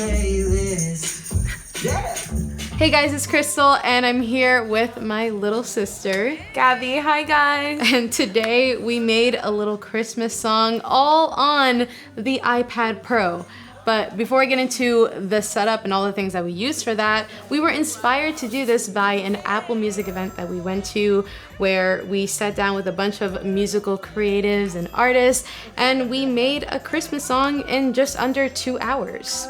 playlist. Yeah. Hey guys, it's Krystal and I'm here with my little sister, Gaby. Hi guys. And today we made a little Christmas song all on the iPad Pro. But before I get into the setup and all the things that we used for that, we were inspired to do this by an Apple Music event that we went to where we sat down with a bunch of musical creatives and artists and we made a Christmas song in just under 2 hours.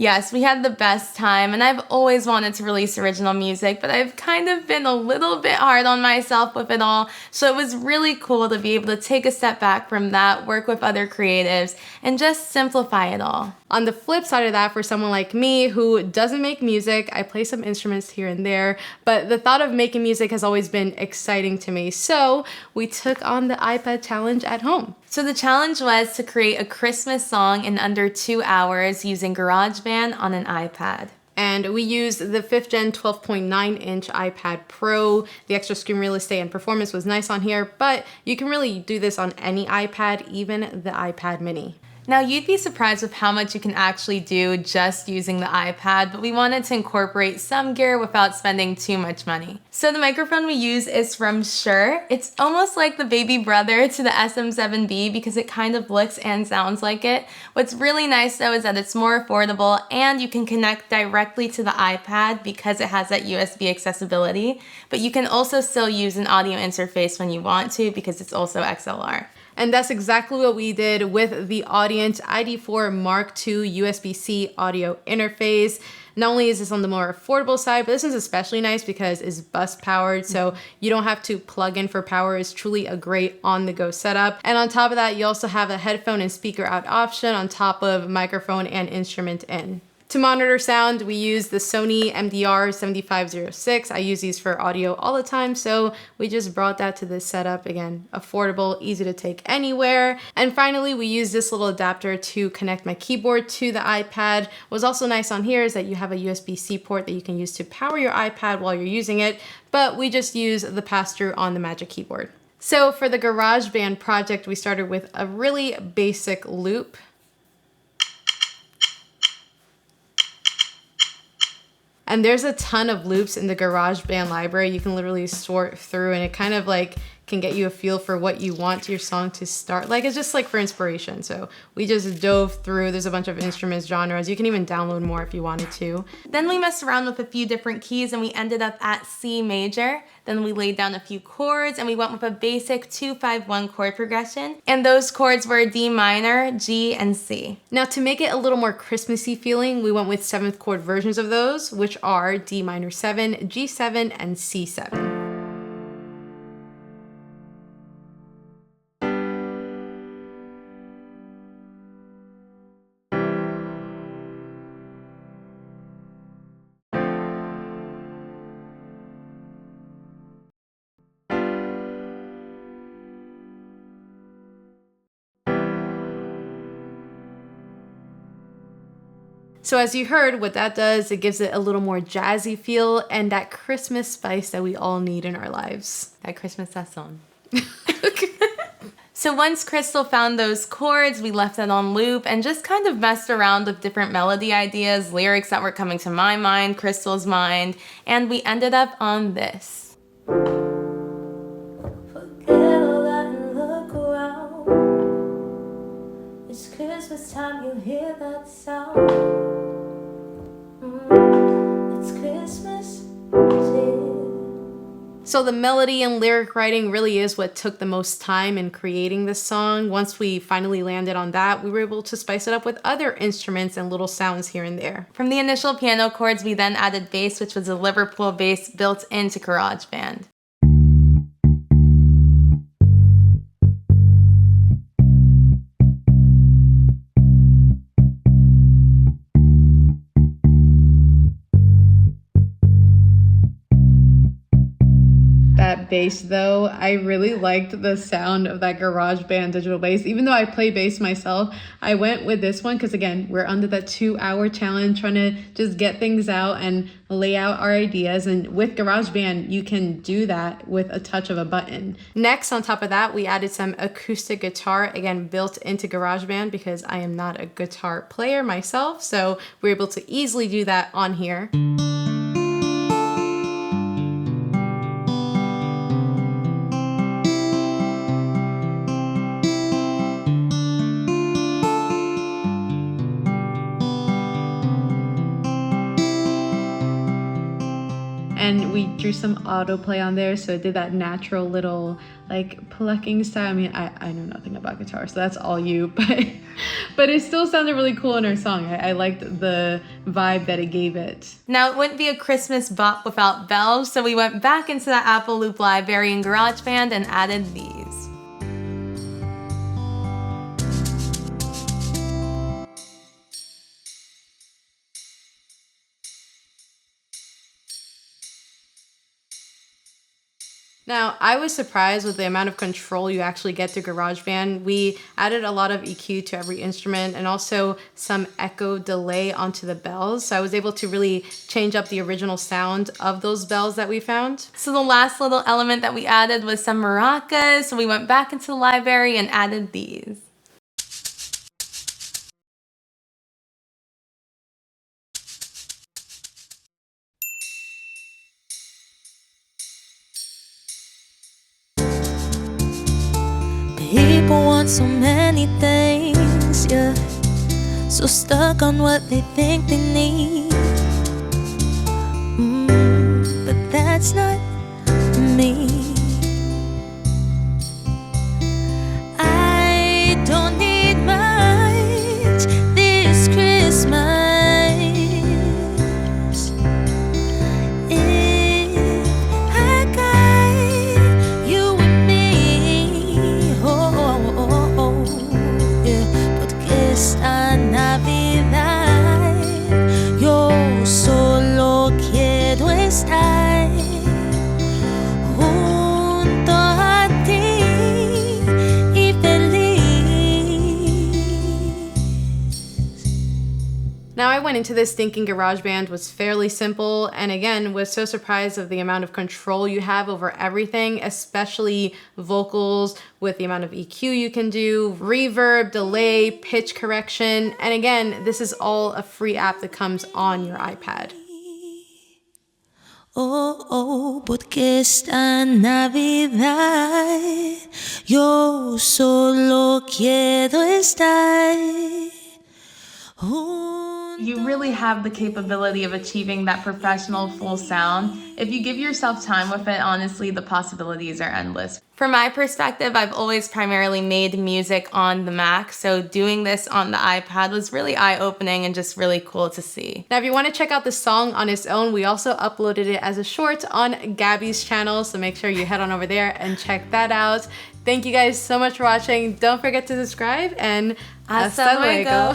Yes, we had the best time, and I've always wanted to release original music, but I've kind of been a little bit hard on myself with it all, so it was really cool to be able to take a step back from that, work with other creatives, and just simplify it all. On the flip side of that, for someone like me who doesn't make music, I play some instruments here and there, but the thought of making music has always been exciting to me, so we took on the iPad challenge at home. So the challenge was to create a Christmas song in under 2 hours using GarageBand on an iPad. And we used the 5th gen 12.9-inch iPad Pro. The extra screen real estate and performance was nice on here, but you can really do this on any iPad, even the iPad mini. Now you'd be surprised with how much you can actually do just using the iPad, but we wanted to incorporate some gear without spending too much money. So the microphone we use is from Shure. It's almost like the baby brother to the SM7B because it kind of looks and sounds like it. What's really nice though is that it's more affordable and you can connect directly to the iPad because it has that USB accessibility, but you can also still use an audio interface when you want to because it's also XLR. And that's exactly what we did with the Audient ID4 Mark II USB-C audio interface. Not only is this on the more affordable side, but this is especially nice because it's bus powered, so you don't have to plug in for power. It's truly a great on-the-go setup. And on top of that, you also have a headphone and speaker out option on top of microphone and instrument in. To monitor sound, we use the Sony MDR7506. I use these for audio all the time, so we just brought that to this setup. Again, affordable, easy to take anywhere. And finally, we use this little adapter to connect my keyboard to the iPad. What's also nice on here is that you have a USB-C port that you can use to power your iPad while you're using it, but we just use the pass-through on the Magic Keyboard. So for the GarageBand project, we started with a really basic loop. And there's a ton of loops in the GarageBand library. You can literally sort through and it kind of like can get you a feel for what you want your song to start. Like it's just like for inspiration. So we just dove through. There's a bunch of instruments, genres. You can even download more if you wanted to. Then we messed around with a few different keys and we ended up at C major. Then we laid down a few chords and we went with a basic 2-5-1 chord progression. And those chords were D minor, G, and C. Now to make it a little more Christmassy feeling, we went with 7th chord versions of those, which are D minor 7, G7, and C7. So as you heard, what that does, it gives it a little more jazzy feel and that Christmas spice that we all need in our lives. That Christmas song. So once Krystal found those chords, we left it on loop and just kind of messed around with different melody ideas, lyrics that were coming to my mind, Krystal's mind, and we ended up on this. Forget all that and look around. It's Christmas time, you hear that sound. It's Christmas Day. So the melody and lyric writing really is what took the most time in creating this song. Once we finally landed on that, we were able to spice it up with other instruments and little sounds here and there. From the initial piano chords, we then added bass, which was a Liverpool bass built into GarageBand. that bass though. I really liked the sound of that GarageBand digital bass. Even though I play bass myself, I went with this one because again, we're under that 2-hour challenge trying to just get things out and lay out our ideas. And with GarageBand, you can do that with a touch of a button. Next, on top of that, we added some acoustic guitar, again, built into GarageBand because I am not a guitar player myself. So we're able to easily do that on here. And we drew some autoplay on there, so it did that natural little like plucking style. I mean, I know nothing about guitar, so that's all you, but it still sounded really cool in our song. I liked the vibe that it gave it. Now, it wouldn't be a Christmas bop without bells, so we went back into the Apple Loop library in GarageBand and added these. Now, I was surprised with the amount of control you actually get to GarageBand. We added a lot of EQ to every instrument and also some echo delay onto the bells. So I was able to really change up the original sound of those bells that we found. So the last little element that we added was some maracas. So we went back into the library and added these. People want so many things, yeah. So stuck on what they think they need. But that's not me. I don't need much this Christmas. If I got you and me, yeah. Porque esta Navidad yo solo quiero estar junto a ti y feliz. Now, I went into this thinking GarageBand was fairly simple, and again, was so surprised of the amount of control you have over everything, especially vocals, with the amount of EQ you can do, reverb, delay, pitch correction, and again, this is all a free app that comes on your iPad. Oh, porque esta Navidad yo solo quiero estar. You really have the capability of achieving that professional full sound. If you give yourself time with it, honestly, the possibilities are endless. From my perspective, I've always primarily made music on the Mac, so doing this on the iPad was really eye-opening and just really cool to see. Now, if you want to check out the song on its own, we also uploaded it as a short on Gaby's channel, so make sure you head on over there and check that out. Thank you guys so much for watching. Don't forget to subscribe, and Hasta luego.